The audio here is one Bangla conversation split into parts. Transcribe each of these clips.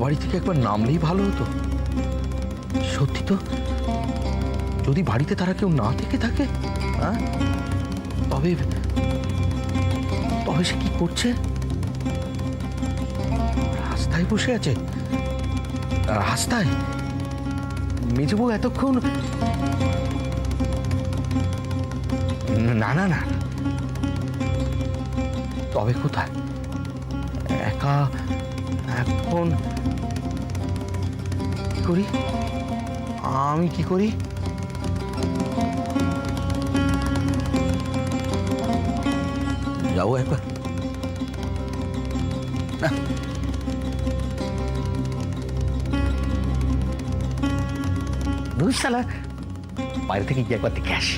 বাড়ি থেকে একবার নামলেই ভালো হতো। সত্যি তো, যদি বাড়িতে তারা কেউ না থেকে থাকে, হ্যাঁ, তবে তবে সে কি করছে? রাস্তায় বসে আছে? রাস্তায়? মেজবউ এতক্ষণ? না না না, তবে কোথায়? একা এখন কি করি? আমি কি করি? যাও একবার। না, শালা, বাইরে থেকে গিয়ে একবার দেখে আসি।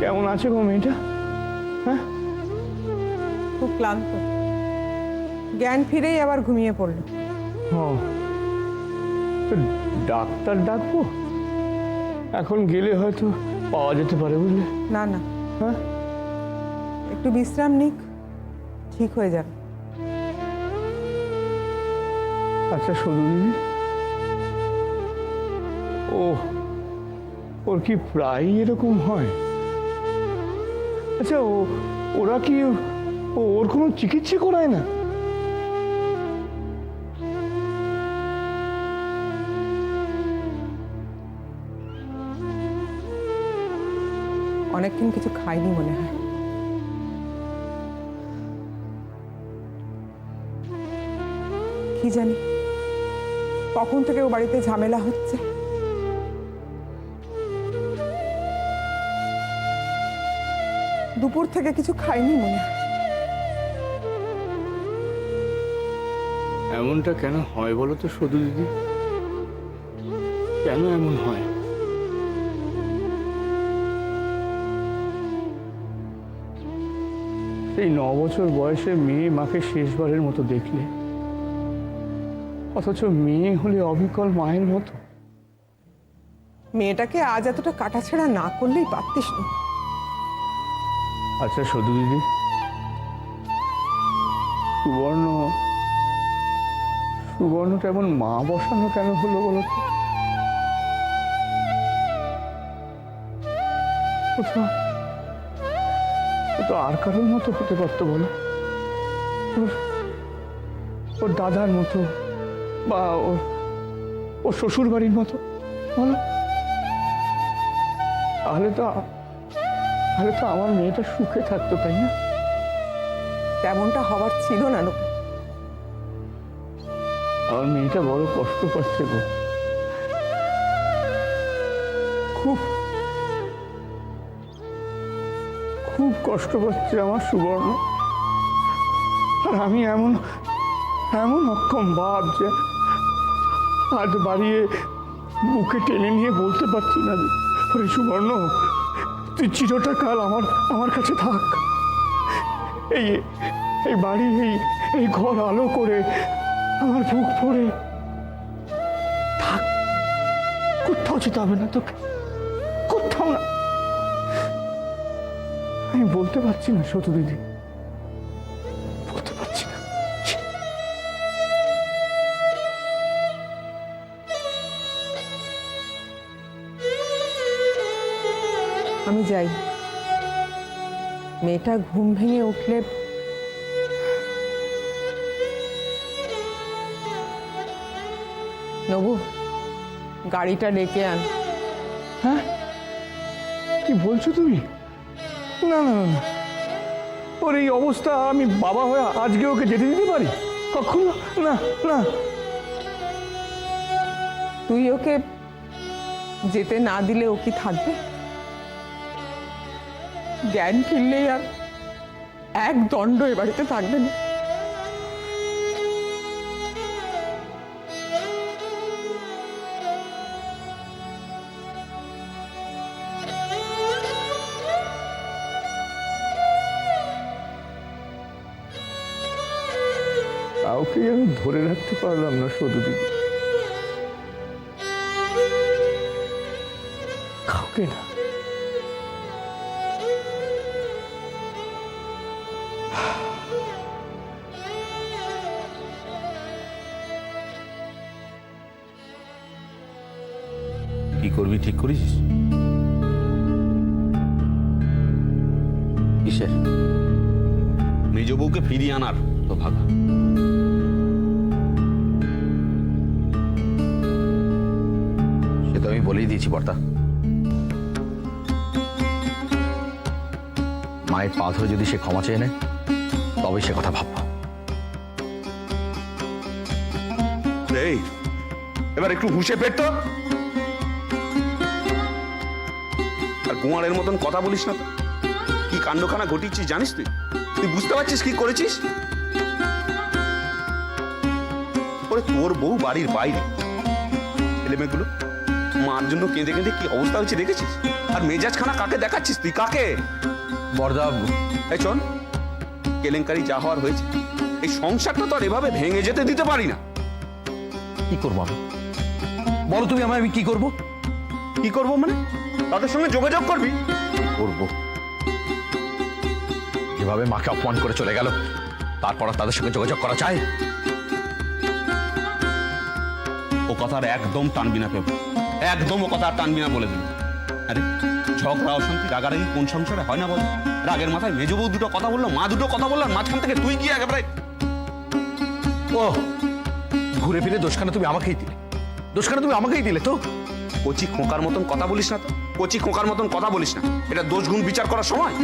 কেমন আছে গো মেয়েটা? হ্যাঁ, খুব ক্লান্ত, জ্ঞান ফিরেই আবার ঘুমিয়ে পড়ল। ও, তো ডাক্তার ডাকবো? এখন গেলে হয়তো পাওয়া যেতে পারে, বুঝলে? না না, হ্যাঁ, একটু বিশ্রাম নিক, ঠিক হয়ে যাবে। আচ্ছা শুধু দিদি, ওর কি প্রায় এরকম হয়? আচ্ছা, ওরা কি ওর কোনো চিকিৎসা করায় না? অনেকক্ষণ কিছু খাইনি মনে হয়। কি জানি কখন থেকে ও বাড়িতে ঝামেলা হচ্ছে। দুপুর থেকে কিছু খাইনি মনে হয়। এমনটা কেন হয় বলো তো শুধু দিদি? কেন এমন হয়? এই 9 বছর বয়সে মেয়ে মাকে শেষবারের মতো দেখলে, অথচ মেয়ে হলে অবিকল মায়ের মতো। মেয়েটাকে আজ এতটা কাটাছেঁড়া না করলেই পারতিস না। আচ্ছা শুধু দিদি, সুবর্ণটা এমন মা বসানো কেন হলো বলো তো? ও তো আর কারোর মতো হতে পারতো বলো? ওর দাদার মতো বা ওর শ্বশুর বাড়ির মতো বলো? তাহলে তো আমার মেয়েটা সুখে থাকতো, তাই না? তেমনটা হবার ছিল না। আমার মেয়েটা বড় কষ্ট পাচ্ছে গো। খুব খুব কষ্ট পাচ্ছে আমার সুবর্ণ। আর আমি এমন এমন অক্ষম ভাব যে আজ বাড়িয়ে বুকে টেনে নিয়ে বলতে পারছি না যে, ওরে সুবর্ণ, তুই চিরটা কাল আমার কাছে থাক। এই এই বাড়ি এই ঘর আলো করে আমার বুক ভরে থাক, কোথাও যেতে হবে না তোকে, কোথাও না। আমি বলতে পারছি না সতু দিদি, বলতে পারছি না। আমি যাই, মেয়েটা ঘুম ভেঙে উঠলে নবু, গাড়িটা ডেকে আন। হ্যাঁ, কি বলছো তুমি? না না না, ওর এই অবস্থা আমি বাবা হয়ে আজকে ওকে যেতে দিতে পারি? কখনো না না। তুই ওকে যেতে না দিলে ও কি থাকবে? জ্ঞান ফিরলেই আর এক দণ্ড এ বাড়িতে থাকবে না। কাউকে আমি ধরে রাখতে পারলাম না সতু দিদি, কাউকে না। কি করবি ঠিক করেছিস? কিসের? মেজ বউকে ফিরিয়ে আনার তো ভাগা। সে তো আমি বলেই দিয়েছি বর্তা, মায়ের পা ধরে যদি সে ক্ষমা চেয়ে নেয় তবে সে কথা ভাববা। এই এবার একটু হুঁশে ফের তো, আর কুমারের মতন কথা বলিস না তো। কি কাণ্ডখানা ঘটিয়েছিস জানিস? তুই তুই বুঝতে পারছিস কি করেছিস? ওরে তোর বউ বাড়ির বাইরে, ছেলে মেয়েগুলো মার জন্য কেঁদে কেঁদে কি অবস্থা হয়েছে দেখেছিস? আর মেজাজখানা কাকে দেখাচ্ছিস তুই? কাকে? বর্দা, এই চল, কেলেঙ্কারি যা হওয়ার হয়েছে, এই সংসারটা তো আর এভাবে ভেঙে যেতে দিতে পারি না। কি করবো আমি? বলো তুমি আমায়, আমি কি করবো? কি করবো মানে? তাদের সঙ্গে যোগাযোগ করবি? করবো, যেভাবে মাকে অপমান করে চলে গেল তারপর আর তাদের সঙ্গে যোগাযোগ করা চায়? ও কথা আর একদম টানবি না পেব, একদম ও কথা আর টানবি না বলে দিল। আরে ঝগড়া অশান্তি রাগারাগি কোন সংসারে হয় না বল? রাগের মাথায় মেজ বউ দুটো কথা বললো, মা দুটো কথা বললো, মাঝখান থেকে তুই কি একেবারে? ও ঘুরে ফিরে দোষখানা তুমি আমাকেই দিলে, দোষখানা তুমি আমাকেই দিলে তো। কচি খোকার মতন কথা বলিস না তো, কচি খোকার মতন কথা বলিস না। এটা দোষ গুণ বিচার করার সময়।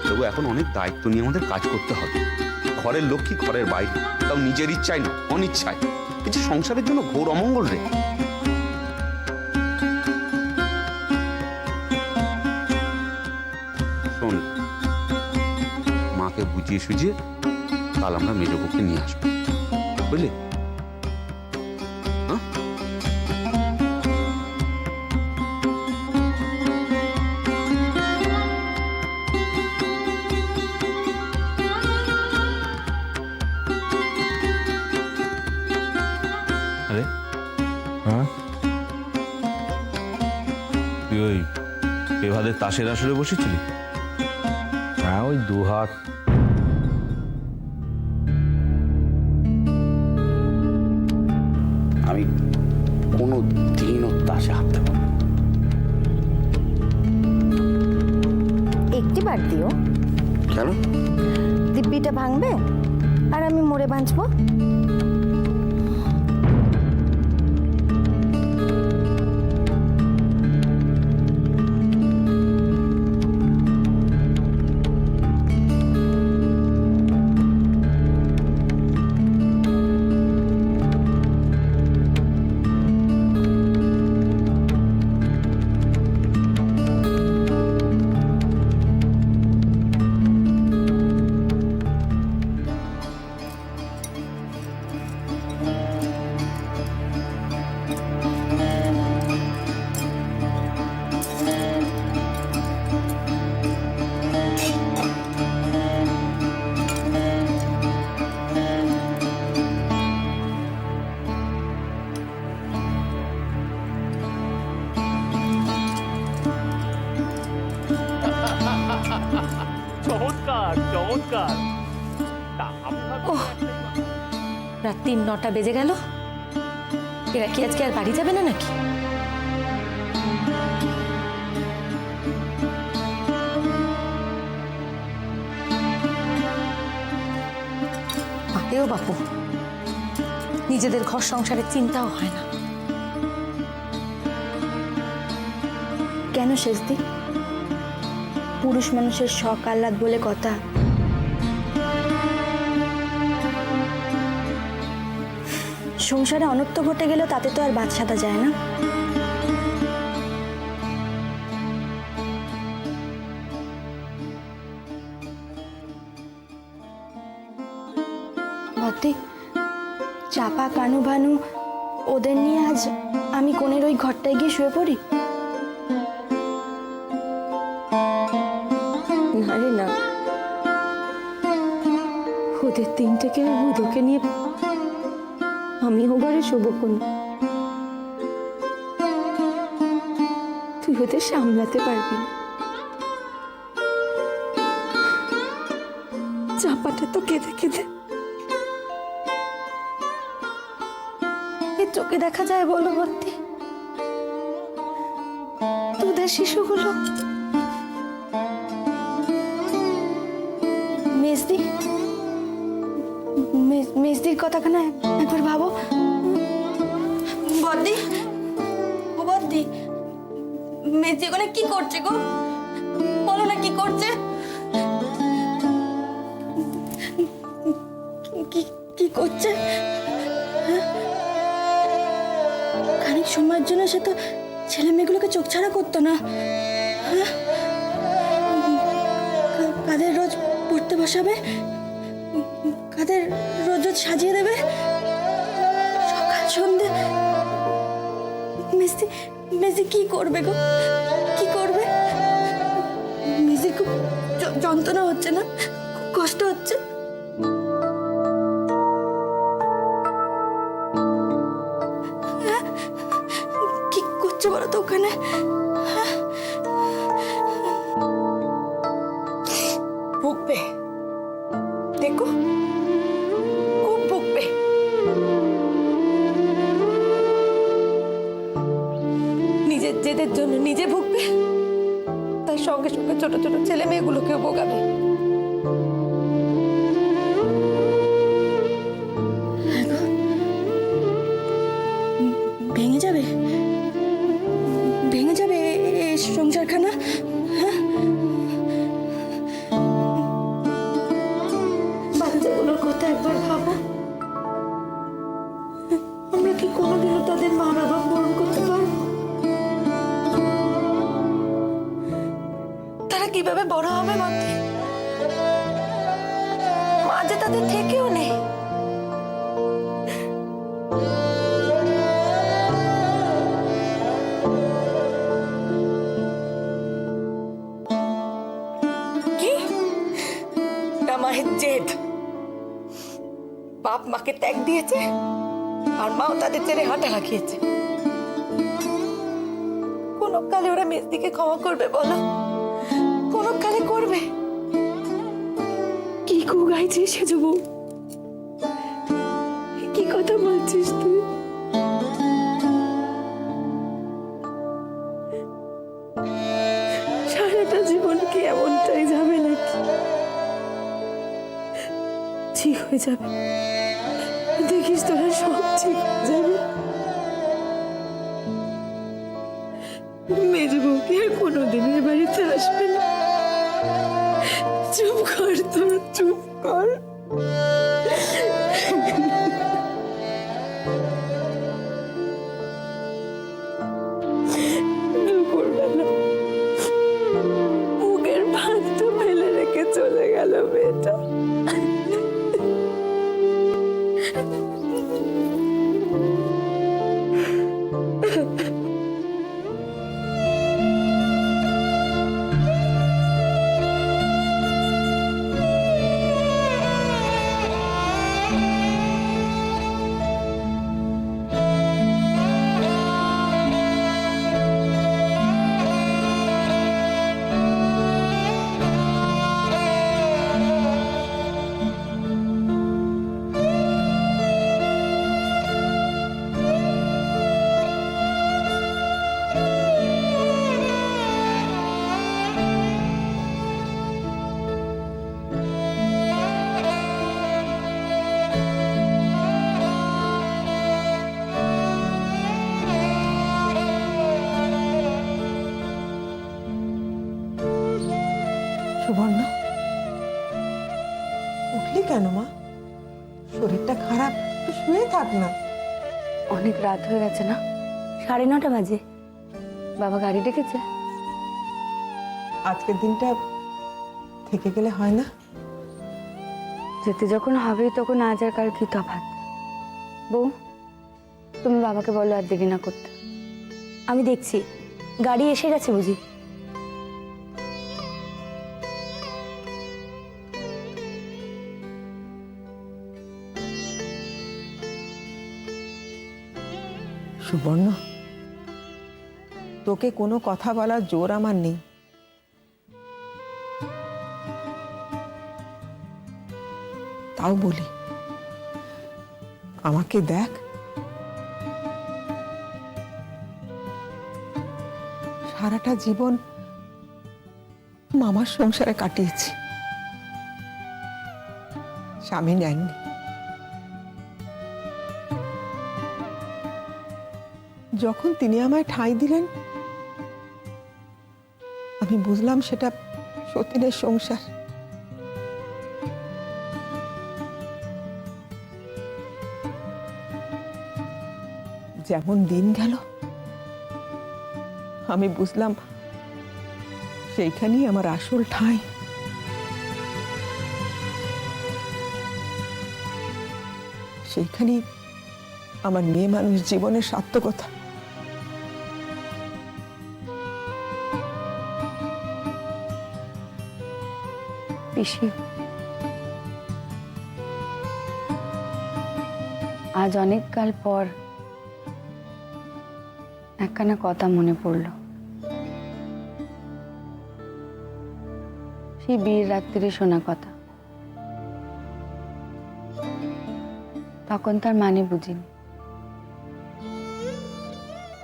তবু এখন অনেক দায়িত্ব নিয়ে আমাদের কাজ করতে হবে। ঘরের লক্ষ্মী ঘরের বাইরে, তাও নিজের ইচ্ছায় না অনিচ্ছায়। এই যে সংসারের জন্য ঘোর অমঙ্গল রে। শোন, মাকে বুঝিয়ে সুঝিয়ে কাল আমরা মেজ বউকে নিয়ে আসবো, বুঝলি? আরে হ্যাঁ, তুই ওই এভাবে তাসের আসরে বসেছিলি? হ্যাঁ, ওই দুহাত। আমি কোনো দিনও তাসে হাত দেব না। একটি বার দিও। কেন? দিব্যিটা ভাঙবে আর আমি মরে বাঁচবো। চমৎকার চমৎকার। তা আমি ভাবছি ওহ, রাত ৩-৯টা বেজে গেল। এরা কি আজকে আর বাড়ি যাবে না নাকি? বাপেও বাপু, নিজেদের ঘর সংসারের চিন্তাও হয় না। কেন শেষদি? পুরুষ মানুষের শখ আহ্লাদ বলে কথা। সংসারে অনর্থ ঘটে গেলেও তাতে তো আর বাদ সাধা যায় না। ভর্তি চাপা কানু ভানু ওদের নিয়ে আজ আমি কোণের ওই ঘরটায় গিয়ে শুয়ে পড়ি। না রে না, ওদের তিনটেকে বুধোকে নিয়ে আমিও ঘরে শুবো কোন। তুই ওদের সামলাতে পারবি না। চাপাটা তো কেঁদে কেঁদে এর চোখে দেখা যায় বলো ভর্তি? তোদের শিশুগুলো মেজদি, মেজদির কথাখানা একবার ভাবো। বদ্দি, ও বদ্দি, মেজদি ওখানে কি করছে গো? বলো না কি করছে? কি করছে? হ্যাঁ? খানিক সময়ের জন্য সে তো ছেলে মেয়েগুলোকে চোখ ছাড়া করতো না। হ্যাঁ? কাদের রোজ পড়তে বসাবে, কাদের রোজ রোজ সাজিয়ে দেবে, সকাল সন্ধে। মেসি মেসি কি করবে গো? কি করবে? মেসির খুব যন্ত্রণা হচ্ছে না? খুব কষ্ট হচ্ছে? হ্যাঁ? কি করছে বলো তো ওখানে? ভুগবে, দেখো খুব ভুগবে। নিজের জেদের জন্য নিজে ভুগবে, তার সঙ্গে সঙ্গে ছোট ছোট ছেলে মেয়েগুলোকেও ভোগাবে। ভেঙে যাবে, ভেঙে যাবে এই সংসারখানা। হ্যাঁ, বাচ্চাগুলোর কথা একবার ভাবো। আমরা কি কোনোদিনও তাদের মা বাবা পূরণ করতে পারবো? তারা কিভাবে বড় হবে মাকে? মা যে তাদের থেকেও নেই। কি? এটা মায়ের জেদ। বাপ মাকে ত্যাগ দিয়েছে আর মাও তাদের ছেড়ে হাঁটা লাগিয়েছে। কোন কালে ওরা মেজদিকে ক্ষমা করবে বলো? কোন কালে করবে? কি কু গাইছিস সেজবু? কি কথা বলছিস তুই? সারাটা জীবন কি এমনটাই যাবে নাকি? ঠিক হয়ে যাবে, দেখিস তোরা সব ঠিক হয়ে যাবে। মেজবু কি আর কোনোদিন এ বাড়িতে আসবে না? চুপ কর তোরা, চুপ কর। দুপুরবেলা মুখের ভাতটা ফেলে রেখে চলে গেল মেয়েটা। সুবর্ণ, উঠলি কেন মা? শরীরটা খারাপ, তুই শুয়ে থাক না। অনেক রাত হয়ে গেছে না, 9:30 বাজে। বাবা গাড়ি ডেকেছে। আজকের দিনটা থেকে গেলে হয় না? যেতে যখন হবে তখন আজ আর কাল কি তফাৎ। বউ, তুমি বাবাকে বলো আর দেরি না করতে। আমি দেখছি গাড়ি এসে গেছে বুঝি। সুবর্ণ, তোকে কোনো কথা বলার জোর আমার নেই। তাও বলি, আমাকে দেখ, সারাটা জীবন মামার সংসারে কাটিয়েছি, স্বামী নেননি। যখন তিনি আমায় ঠাঁই দিলেন, আমি বুঝলাম সেটা সতীনের সংসার। যেমন দিন গেল, আমি বুঝলাম সেইখানেই আমার আসল ঠাঁই। সেইখানেই আমার মেয়ে মানুষ জীবনের সার্থকতা। পিসি, আজ অনেক কাল পর একখানা কথা মনে পড়ল। সেই বিয়ের রাত্রিরে শোনা কথা। তখন তার মানে বুঝিনি,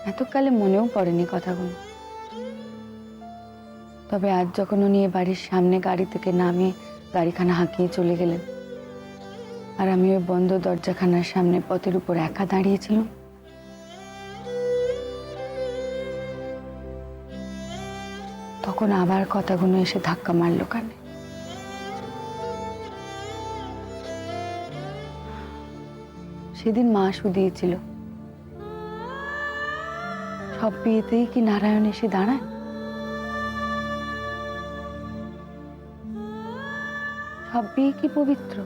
এতকালে মনেও পড়েনি কথাগুলো। তবে আজ যখন উনি এ বাড়ির সামনে গাড়ি থেকে নামিয়ে গাড়িখানা হাঁকিয়ে চলে গেলেন, আর আমি ওই বন্ধ দরজাখানার সামনে পথের উপর একা দাঁড়িয়েছিলাম, তখন আবার কথাগুলো এসে ধাক্কা মারল কানে। সেদিন মা শুধিয়েছিল, সব বিয়েতেই কি নারায়ণ এসে দাঁড়ায়? সব বিয়ে কি পবিত্র?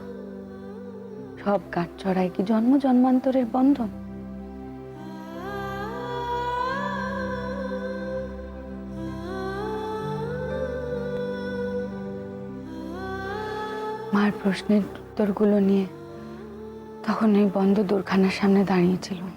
সব গাঁটছড়ায় কি জন্ম জন্মান্তরের বন্ধন? মার প্রশ্নের উত্তরগুলো নিয়ে তখন ওই বন্ধ দোরখানার সামনে দাঁড়িয়েছিলাম।